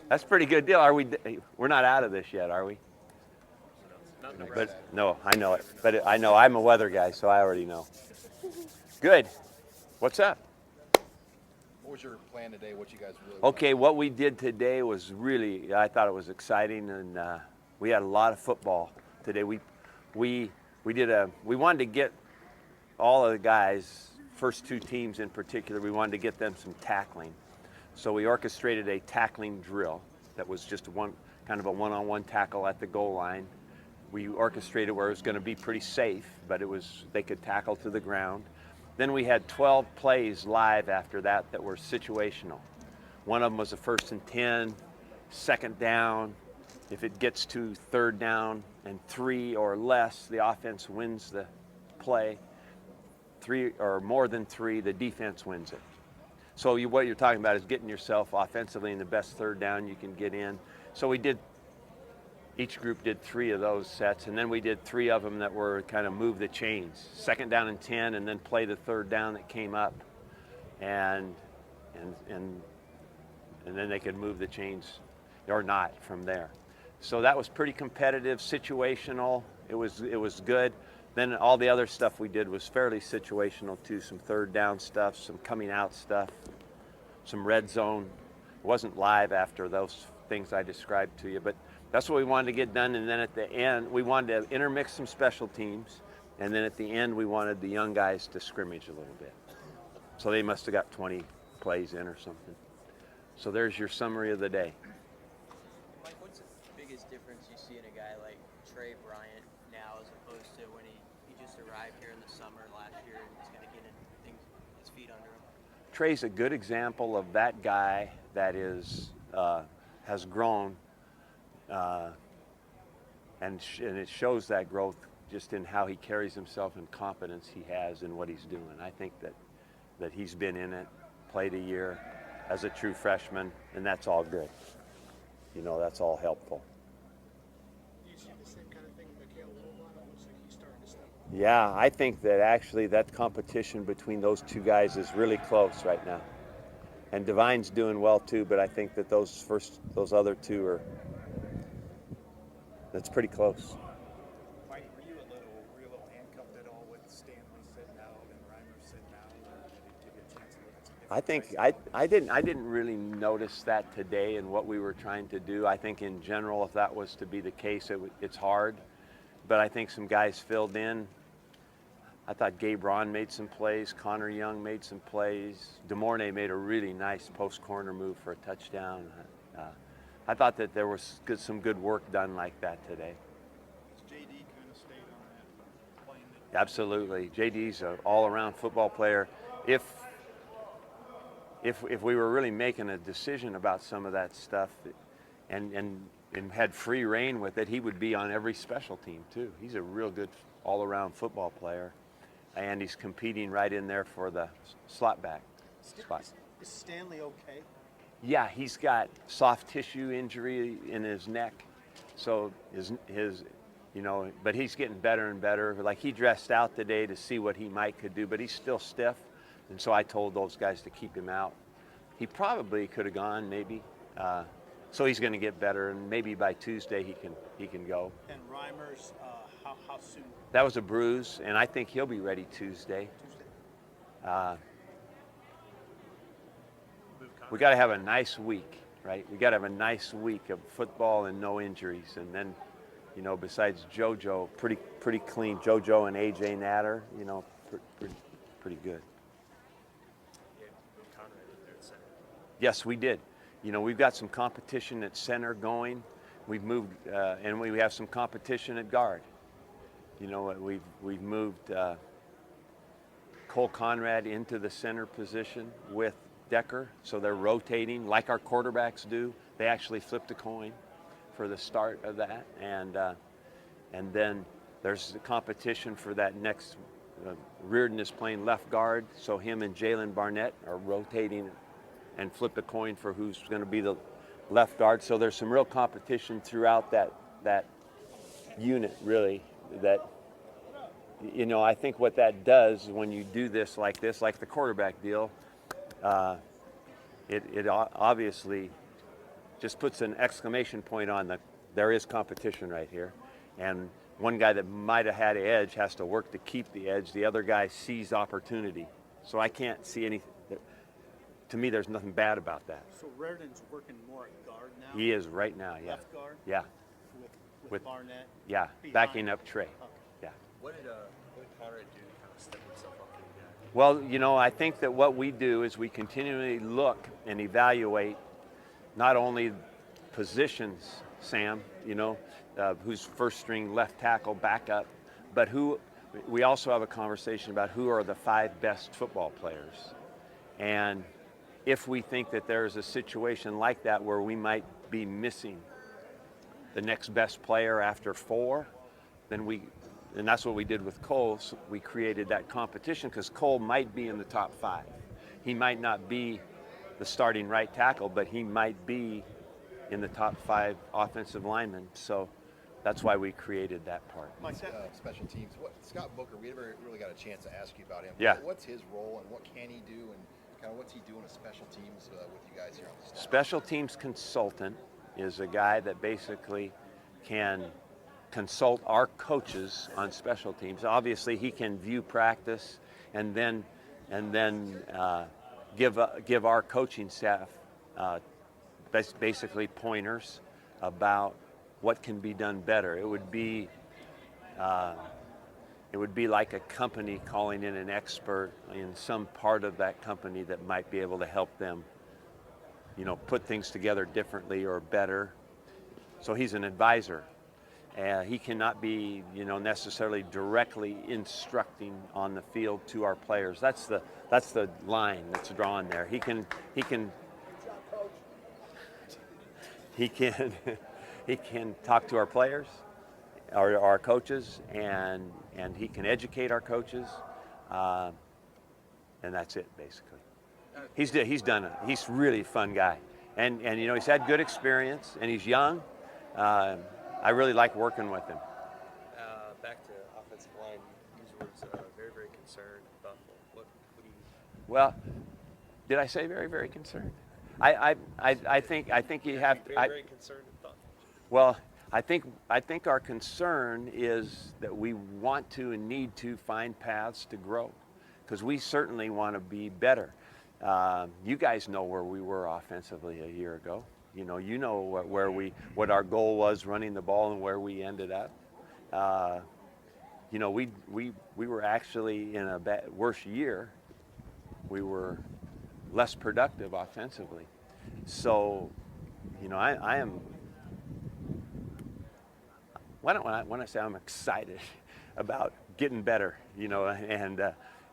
That's a pretty good deal. Are we? We're not out of this yet, are we? No, but no, I know it. But I know I'm a weather guy, so I already know. Good. What's up? What was your plan today? What you guys really Okay, what we did today was really, I thought it was exciting, and we had a lot of football today. We wanted to get all of the guys, first two teams in particular, we wanted to get them some tackling. So we orchestrated a tackling drill that was just kind of a one-on-one tackle at the goal line. We orchestrated where it was going to be pretty safe, but they could tackle to the ground. Then we had 12 plays live after that were situational. One of them was a 1st and 10, second down. If it gets to 3rd down and 3 or less, the offense wins the play. 3 or more than 3, the defense wins it. So what you're talking about is getting yourself offensively in the best 3rd down you can get in. So each group did 3 of those sets, and then we did 3 of them that were kind of move the chains. 2nd down and 10, and then play the 3rd down that came up, and then they could move the chains or not from there. So that was pretty competitive, situational. It was good. Then all the other stuff we did was fairly situational too. Some 3rd down stuff, some coming out stuff, some red zone. It wasn't live after those things I described to you, but that's what we wanted to get done. And then at the end, we wanted to intermix some special teams. And then at the end, we wanted the young guys to scrimmage a little bit. So they must have got 20 plays in or something. So there's your summary of the day. Mike, what's the biggest difference you see in a guy like Trey Bryant now as opposed to when he just arrived here in the summer last year and he's kind of getting his feet under him? Trey's a good example of that guy that has grown, and it shows that growth just in how he carries himself and confidence he has in what he's doing. I think that he's been in it, played a year as a true freshman, and that's all good. That's all helpful. Do you see the same kind of thing Mikhail Littlebottom? Looks like he's starting to step up. Yeah, I think that actually that competition between those two guys is really close right now. And Divine's doing well too, but I think that those other two that's pretty close. Mike, were you a little handcuffed at all with Stanley sitting out and Reimer sitting out, or did it give you a chance to look at some different I think plays? I didn't really notice that today and what we were trying to do. I think in general, if that was to be the case, it's hard. But I think some guys filled in. I thought Gabe Ron made some plays. Connor Young made some plays. DeMornay made a really nice post corner move for a touchdown. I thought that there was some good work done like that today. Has JD kind of stayed on that plane that Absolutely. JD's an all-around football player. If we were really making a decision about some of that stuff and had free reign with it, he would be on every special team too. He's a real good all-around football player, and he's competing right in there for the slot back spot. Is Stanley okay? Yeah, he's got soft tissue injury in his neck, so but he's getting better and better. Like, he dressed out today to see what he could do, but he's still stiff, and so I told those guys to keep him out. He probably could have gone, maybe. So he's going to get better, and maybe by Tuesday he can go. And Reimer's, how soon? That was a bruise, and I think he'll be ready Tuesday. We got to have a nice week, right? We got to have a nice week of football and no injuries, and then, besides JoJo, pretty clean. JoJo and AJ Natter, pretty good. Yes, we did. We've got some competition at center going. We've moved, and we have some competition at guard. We've moved Cole Conrad into the center position with Decker, so they're rotating like our quarterbacks do. They actually flipped a coin for the start of that, and then there's the competition for that next. Reardon is playing left guard, so him and Jalen Barnett are rotating and flip a coin for who's going to be the left guard. So there's some real competition throughout that unit, really. That I think what that does when you do this, like the quarterback deal, it obviously just puts an exclamation point on there is competition right here. And one guy that might have had an edge has to work to keep the edge. The other guy sees opportunity. So I can't see anything. To me, there's nothing bad about that. So Reardon's working more at guard now? He is right now, yeah. Left guard? Yeah, With Barnett? yeah, behind. backing up Trey. Okay. Yeah. What did Conrad do to kind of step himself up to the guy? Well, you know, I think that what we do is we continually look and evaluate not only positions, Sam, you know, who's first string left tackle, backup, but we also have a conversation about who are the 5 best football players. And if we think that there's a situation like that where we might be missing the next best player after 4, then and that's what we did with Cole. So we created that competition because Cole might be in the top 5. He might not be the starting right tackle, but he might be in the top 5 offensive linemen. So that's why we created that part. Special teams. Scott Booker, we never really got a chance to ask you about him. Yeah. What's his role and what can he do and kind of what's he doing with special teams with you guys here on the staff? Special teams consultant is a guy that basically can consult our coaches on special teams. Obviously, he can view practice and then give our coaching staff basically pointers about what can be done better. It would be like a company calling in an expert in some part of that company that might be able to help them, you know, put things together differently or better. So he's an advisor. He cannot be, you know, necessarily directly instructing on the field to our players. That's the line that's drawn there. He can talk to our players, our coaches, and he can educate our coaches, and that's it basically. He's done it. He's really a fun guy, and you know, he's had good experience, and he's young. I really like working with him. Back to offensive line, you used words very, very concerned, thoughtful. What do you? Well, did I say very, very concerned? I think you have to. Very, very concerned and thoughtful. Well, I think our concern is that we want to and need to find paths to grow, because we certainly want to be better. You guys know where we were offensively a year ago. You know what our goal was running the ball and where we ended up. You know, we were actually in a worse year. We were less productive offensively. So, you know, I am. When I say I'm excited about getting better, you know, and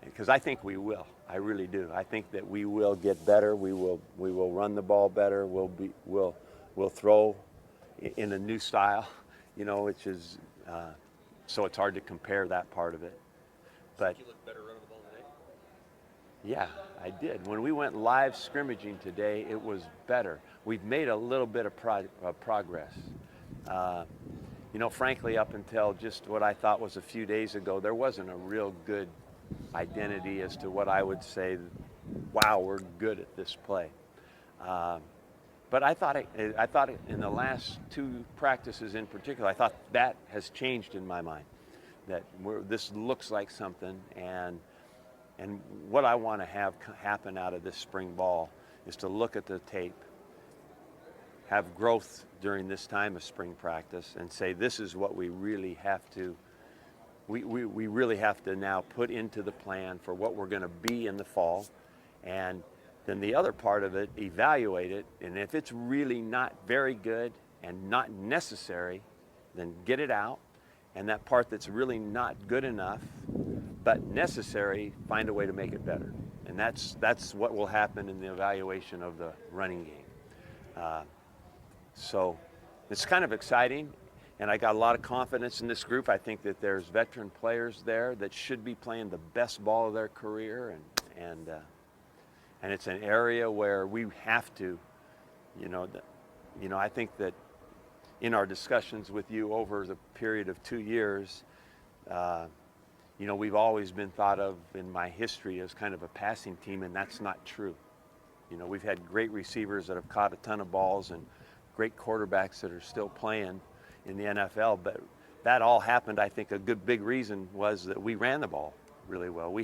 because I think we will. I really do. I think that we will get better. We will run the ball better. We'll throw in a new style, you know, which is so it's hard to compare that part of it. But You look better running the ball today. yeah, I did. When we went live scrimmaging today, it was better. We've made a little bit of progress. You know, frankly, up until just what I thought was a few days ago, there wasn't a real good identity as to what I would say, wow, we're good at this play. But I thought in the last 2 practices in particular, I thought that has changed in my mind, that this looks like something, and what I want to have happen out of this spring ball is to look at the tape, have growth during this time of spring practice, and say this is what we really have to we really have to now put into the plan for what we're going to be in the fall. And then the other part of it, evaluate it, and if it's really not very good and not necessary, then get it out. And that part that's really not good enough but necessary, find a way to make it better. And that's what will happen in the evaluation of the running game. So it's kind of exciting, and I got a lot of confidence in this group. I think that there's veteran players there that should be playing the best ball of their career, and it's an area where we have to, I think that in our discussions with you over the period of 2 years, we've always been thought of in my history as kind of a passing team, and that's not true. We've had great receivers that have caught a ton of balls, and great quarterbacks that are still playing in the NFL. But that all happened, I think a good big reason was that we ran the ball really well.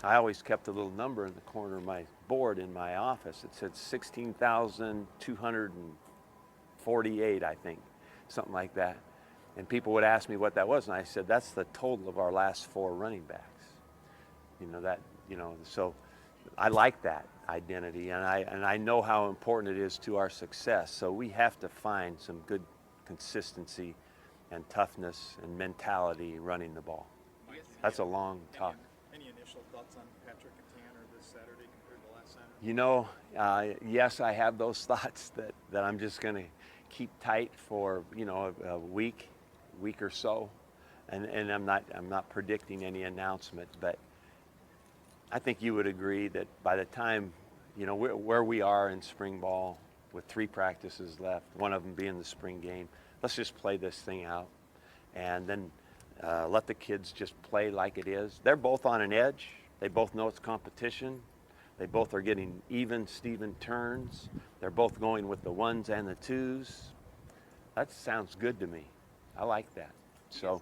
I always kept a little number in the corner of my board in my office. It said 16,248, I think, something like that. And people would ask me what that was, and I said, that's the total of our last 4 running backs. So I like that identity, and I know how important it is to our success. So we have to find some good consistency and toughness and mentality running the ball. That's a long talk. Any initial thoughts on Patrick and Tanner this Saturday compared to last Saturday? Yes, I have those thoughts that I'm just going to keep tight for a week or so, and I'm not predicting any announcement, but I think you would agree that by the time where we are in spring ball with 3 practices left, one of them being the spring game, let's just play this thing out, and then let the kids just play like it is. They're both on an edge. They both know it's competition. They both are getting even Steven turns. They're both going with the 1s and the 2s. That sounds good to me. I like that. So.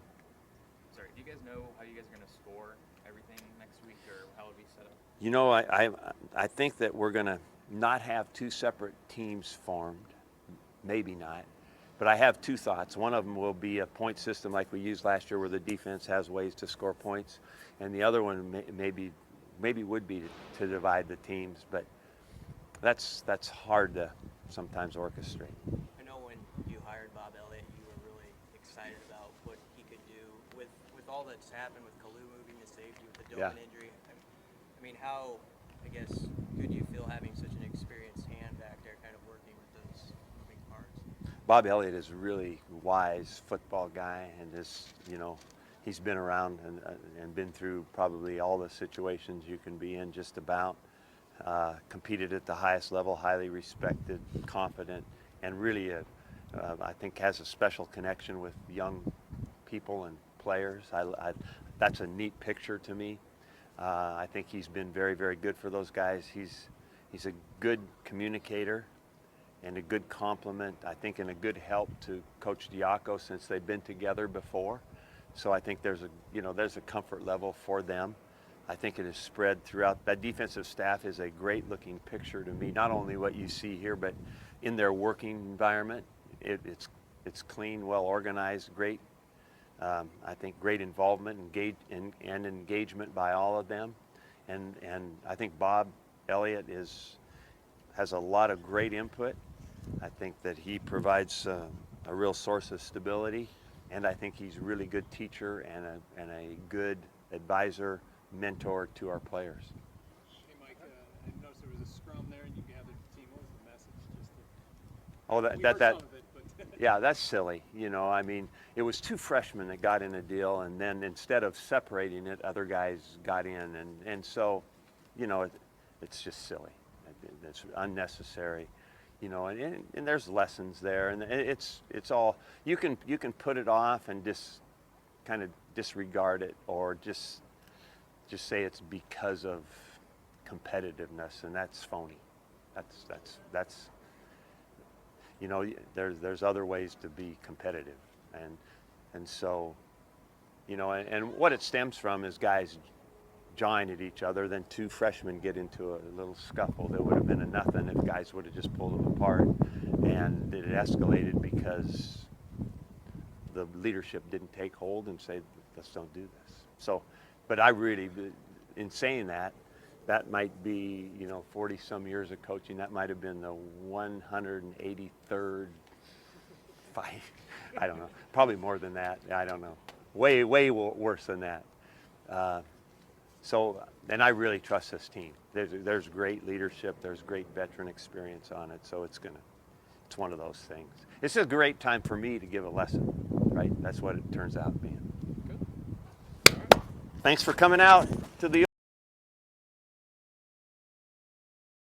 Sorry, do you guys know how you guys are going to score everything next week, or how it'll be set up? I think that we're going to not have 2 separate teams formed. Maybe not. But I have 2 thoughts. One of them will be a point system like we used last year where the defense has ways to score points. And the other one maybe would be to divide the teams. But that's hard to sometimes orchestrate. I know when you hired Bob Elliott, you were really excited about what he could do with all that's happened with Kalu moving to safety with the Doman injury. I mean, how, I guess, good do you feel having such an experienced hand back there kind of working with those moving parts? Bob Elliott is a really wise football guy, and he's been around and been through probably all the situations you can be in just about. Competed at the highest level, highly respected, confident, and really, I think, has a special connection with young people and players. That's a neat picture to me. I think he's been very, very good for those guys. He's a good communicator and a good compliment, I think, and a good help to Coach Diaco since they've been together before. So I think there's a comfort level for them. I think it is spread throughout. That defensive staff is a great looking picture to me, not only what you see here, but in their working environment. It's clean, well organized, great. I think great involvement and engagement by all of them. And I think Bob Elliott has a lot of great input. I think that he provides a real source of stability, and I think he's a really good teacher and a good advisor, mentor to our players. Hey Mike, I noticed there was a scrum there and you gathered the team. What was the message? Yeah, that's silly. I mean, it was 2 freshmen that got in a deal, and then instead of separating it, other guys got in, and so, it's just silly. It's unnecessary, and there's lessons there, and it's all you can put it off and just kind of disregard it, or just say it's because of competitiveness, and that's phony. That's there's other ways to be competitive, and so and what it stems from is guys jawing at each other, then 2 freshmen get into a little scuffle that would have been a nothing if guys would have just pulled them apart, and it escalated because the leadership didn't take hold and say, let's don't do this. So, but I really, in saying that might be, 40 some years of coaching, that might have been the 183rd fight. I don't know, probably more than that. I don't know, way worse than that. So, and I really trust this team. There's great leadership. There's great veteran experience on it. So it's one of those things. It's a great time for me to give a lesson, right? That's what it turns out being. Good. Thanks for coming out to the